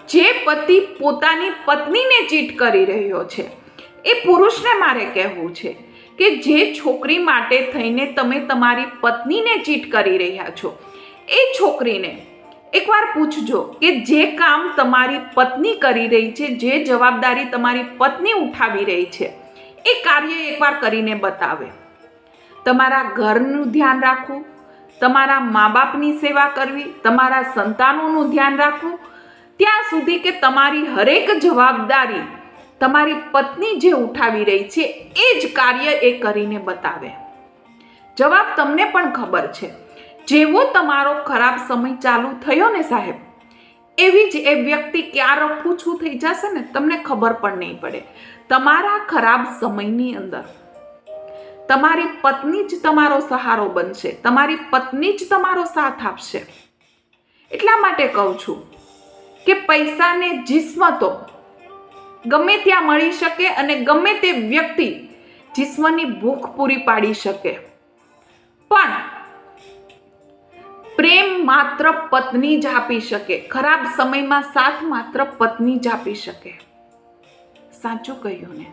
જે પતિ પોતાની પત્નીને ચીટ કરી રહ્યો છે એ પુરુષને મારે કહેવું છે કે જે છોકરી માટે થઈને તમે તમારી પત્નીને ચીટ કરી રહ્યા છો એ છોકરીને એકવાર પૂછજો કે જે કામ તમારી પત્ની કરી રહી છે, જે જવાબદારી તમારી પત્ની ઉઠાવી રહી છે એ કાર્ય એકવાર કરીને બતાવે. તમારા ઘરનું ધ્યાન રાખવું, તમારા મા બાપની સેવા કરવી, તમારા સંતાનોનું ધ્યાન રાખવું, ત્યાં સુધી કે તમારી હરેક જવાબદારી તમારી પત્ની જે ઉઠાવી રહી છે એ જ કાર્ય એ કરીને બતાવે. જવાબ તમને પણ ખબર છે. જેવો તમારો ખરાબ સમય ચાલુ થયો ને સાહેબ, એવી જ એ વ્યક્તિ ક્યારે પૂછું થઈ જશે ને તમને ખબર પણ નહીં પડે. તમારા ખરાબ સમયની અંદર તમારી પત્ની જ તમારો સહારો બનશે, તમારી પત્ની જ તમારો સાથ આપશે. એટલા માટે કહું છું કે પૈસાને જિસ્મ તો ગમે ત્યાં મળી શકે અને ગમે તે વ્યક્તિ જિસ્મની ભૂખ પૂરી પાડી શકે, પણ પ્રેમ માત્ર પત્ની જ આપી શકે. ખરાબ સમયમાં સાથ માત્ર પત્ની જ આપી શકે. સાચું કહ્યું ને?